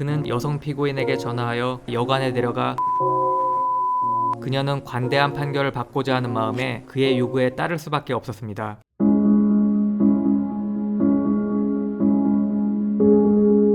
그는 여성 피고인에게 전화하여 여관에 데려가 그녀는 관대한 판결을 받고자 하는 마음에 그의 요구에 따를 수밖에 없었습니다.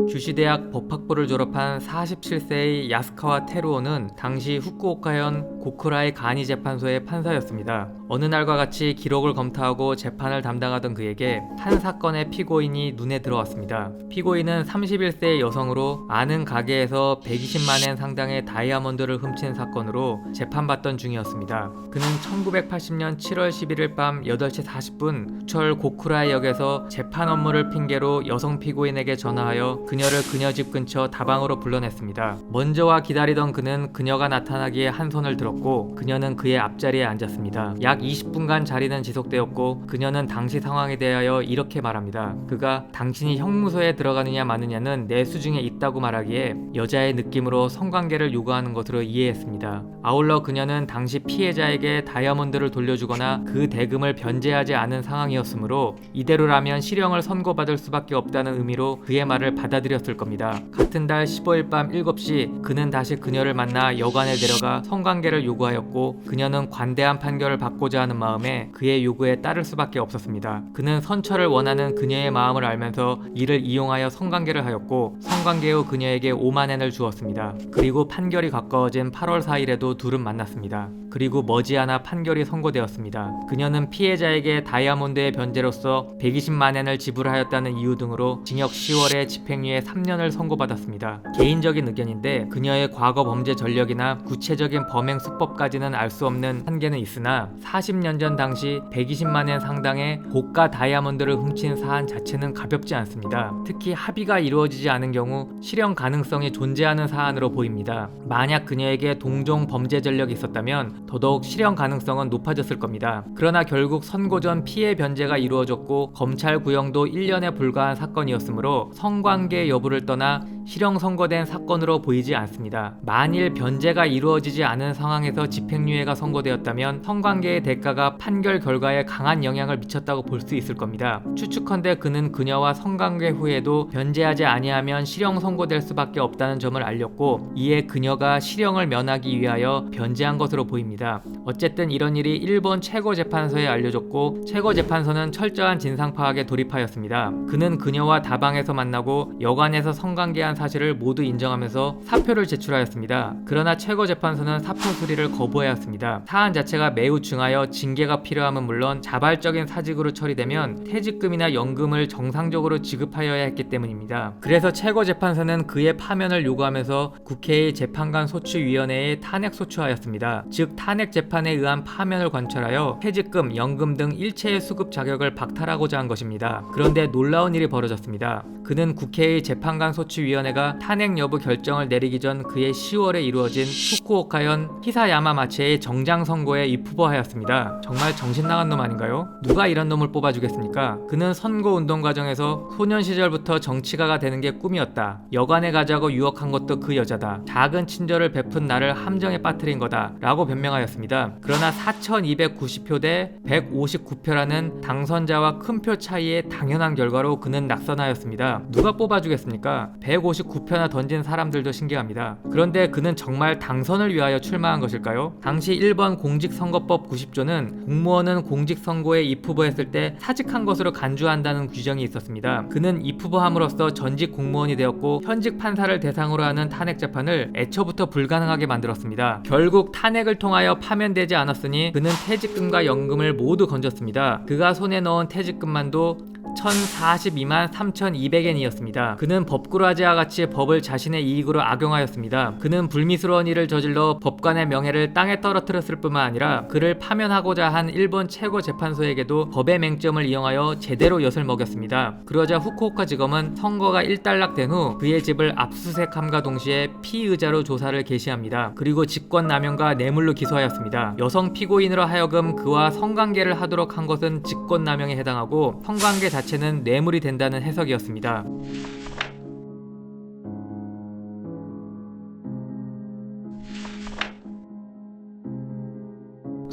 규시대학 법학부를 졸업한 47세의 야스카와 테루오는 당시 후쿠오카현 고쿠라의 간이 재판소의 판사였습니다. 어느 날과 같이 기록을 검토하고 재판을 담당하던 그에게 한 사건의 피고인이 눈에 들어왔습니다. 피고인은 31세의 여성으로 아는 가게에서 120만엔 상당의 다이아몬드를 훔친 사건으로 재판받던 중이었습니다. 그는 1980년 7월 11일 밤 8시 40분 부철 고쿠라의 역에서 재판 업무를 핑계로 여성 피고인에게 전화하여 그녀를 그녀 집 근처 다방으로 불러냈습니다. 먼저 와 기다리던 그는 그녀가 나타나기에 한 손을 들었고 그녀는 그의 앞자리에 앉았습니다. 약 20분간 자리는 지속되었고 그녀는 당시 상황에 대하여 이렇게 말합니다. 그가 당신이 형무소에 들어가느냐 마느냐는 내 수중에 있다고 말하기에 여자의 느낌으로 성관계를 요구하는 것으로 이해했습니다. 아울러 그녀는 당시 피해자에게 다이아몬드를 돌려주거나 그 대금을 변제하지 않은 상황이었으므로 이대로라면 실형을 선고받을 수밖에 없다는 의미로 그의 말을 받아들였을 겁니다. 같은 달 15일 밤 7시 그는 다시 그녀를 만나 여관에 데려가 성관계를 요구하였고 그녀는 관대한 판결을 받고자 하는 마음에 그의 요구에 따를 수밖에 없었습니다. 그는 선처를 원하는 그녀의 마음을 알면서 이를 이용하여 성관계를 하였고 성관계 후 그녀에게 5만엔을 주었습니다. 그리고 판결이 가까워진 8월 4일에도 둘은 만났습니다. 그리고 머지않아 판결이 선고되었습니다. 그녀는 피해자에게 다이아몬드의 변제로서 120만엔을 지불하였다는 이유 등으로 징역 10월에 집행유예 3년을 선고받았습니다. 개인적인 의견인데 그녀의 과거 범죄 전력이나 구체적인 범행 수법까지는 알 수 없는 한계는 있으나 40년 전 당시 120만엔 상당의 고가 다이아몬드를 훔친 사안 자체는 가볍지 않습니다. 특히 합의가 이루어지지 않은 경우 실형 가능성이 존재하는 사안으로 보입니다. 만약 그녀에게 동종 범죄 전력이 있었다면 더더욱 실형 가능성은 높아졌을 겁니다. 그러나 결국 선고 전 피해 변제가 이루어졌고 검찰 구형도 1년에 불과한 사건이었으므로 성관계 여부를 떠나 실형 선고된 사건으로 보이지 않습니다. 만일 변제가 이루어지지 않은 상황에서 집행유예가 선고되었다면 성관계의 대가가 판결 결과에 강한 영향을 미쳤다고 볼 수 있을 겁니다. 추측컨대 그는 그녀와 성관계 후에도 변제하지 아니하면 실형 선고될 수밖에 없다는 점을 알렸고 이에 그녀가 실형을 면하기 위하여 변제한 것으로 보입니다. 어쨌든 이런 일이 일본 최고재판소에 알려졌고 최고재판소는 철저한 진상 파악에 돌입하였습니다. 그는 그녀와 다방에서 만나고 여관에서 성관계한 사실을 모두 인정하면서 사표를 제출하였습니다. 그러나 최고재판소는 사표 수리를 거부하였습니다. 사안 자체가 매우 중하여 징계가 필요함은 물론 자발적인 사직으로 처리되면 퇴직금이나 연금을 정상적으로 지급하여야 했기 때문입니다. 그래서 최고재판소는 그의 파면을 요구하면서 국회의 재판관 소추위원회에 탄핵 소추하였습니다. 즉 탄핵 재판에 의한 파면을 관철하여 퇴직금, 연금 등 일체의 수급 자격을 박탈하고자 한 것입니다. 그런데 놀라운 일이 벌어졌습니다. 그는 국회의 재판관 소추위원회가 탄핵 여부 결정을 내리기 전 그해 10월에 이루어진 후쿠오카현 히사야마마치의 정장 선거에 입후보하였습니다. 정말 정신 나간 놈 아닌가요? 누가 이런 놈을 뽑아주겠습니까? 그는 선거 운동 과정에서 소년 시절부터 정치가가 되는 게 꿈이었다. 여관에 가자고 유혹한 것도 그 여자다. 작은 친절을 베푼 나를 함정에 빠뜨린 거다. 라고 변명하였습니다. 그러나 4290표 대 159표라는 당선자와 큰 표 차이의 당연한 결과로 그는 낙선하였습니다. 누가 뽑아주겠습니까? 159표나 던진 사람들도 신기합니다. 그런데 그는 정말 당선을 위하여 출마한 것일까요? 당시 일본 공직선거법 90조는 공무원은 공직선거에 입후보했을 때 사직한 것으로 간주한다는 규정이 있었습니다. 그는 입후보함으로써 전직 공무원이 되었고 현직 판사를 대상으로 하는 탄핵 재판을 애초부터 불가능하게 만들었습니다. 결국 탄핵을 통하여 파면되지 않았으니 그는 퇴직금과 연금을 모두 건졌습니다. 그가 손에 넣은 퇴직금만도 1042만 3200엔이었습니다. 그는 법꾸라지와 같이 법을 자신의 이익으로 악용하였습니다. 그는 불미스러운 일을 저질러 법관의 명예를 땅에 떨어뜨렸을 뿐만 아니라 그를 파면하고자 한 일본 최고재판소에게도 법의 맹점을 이용하여 제대로 엿을 먹였습니다. 그러자 후쿠오카 지검은 선거가 일단락된 후 그의 집을 압수수색함과 동시에 피의자로 조사를 개시합니다. 그리고 직권남용과 뇌물로 기소하였습니다. 여성 피고인으로 하여금 그와 성관계를 하도록 한 것은 직권남용에 해당하고 성관계 자체는 뇌물이 된다는 해석이었습니다.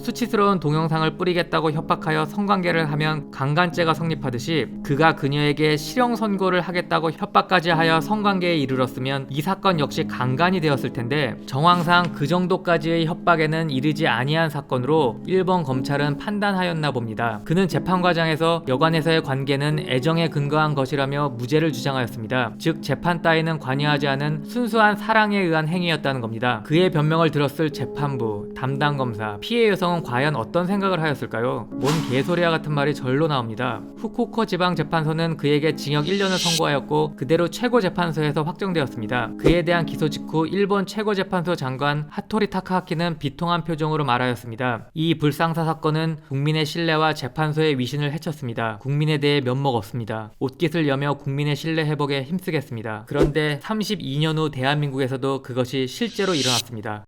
수치스러운 동영상을 뿌리겠다고 협박하여 성관계를 하면 강간죄가 성립하듯이 그가 그녀에게 실형 선고를 하겠다고 협박까지 하여 성관계에 이르렀으면 이 사건 역시 강간이 되었을 텐데 정황상 그 정도까지의 협박에는 이르지 아니한 사건으로 일본 검찰은 판단하였나 봅니다. 그는 재판 과정에서 여관에서의 관계는 애정에 근거한 것이라며 무죄를 주장하였습니다. 즉 재판 따위는 관여하지 않은 순수한 사랑에 의한 행위였다는 겁니다. 그의 변명을 들었을 재판부, 담당 검사, 피해 여성은 과연 어떤 생각을 하였을까요? 뭔 개소리야 같은 말이 절로 나옵니다. 후쿠오카 지방재판소는 그에게 징역 1년을 선고하였고 그대로 최고재판소에서 확정되었습니다. 그에 대한 기소 직후 일본 최고재판소 장관 하토리 타카하키는 비통한 표정으로 말하였습니다. 이 불상사 사건은 국민의 신뢰와 재판소의 위신을 해쳤습니다. 국민에 대해 면목 없습니다. 옷깃을 여며 국민의 신뢰 회복에 힘쓰겠습니다. 그런데 32년 후 대한민국에서도 그것이 실제로 일어났습니다.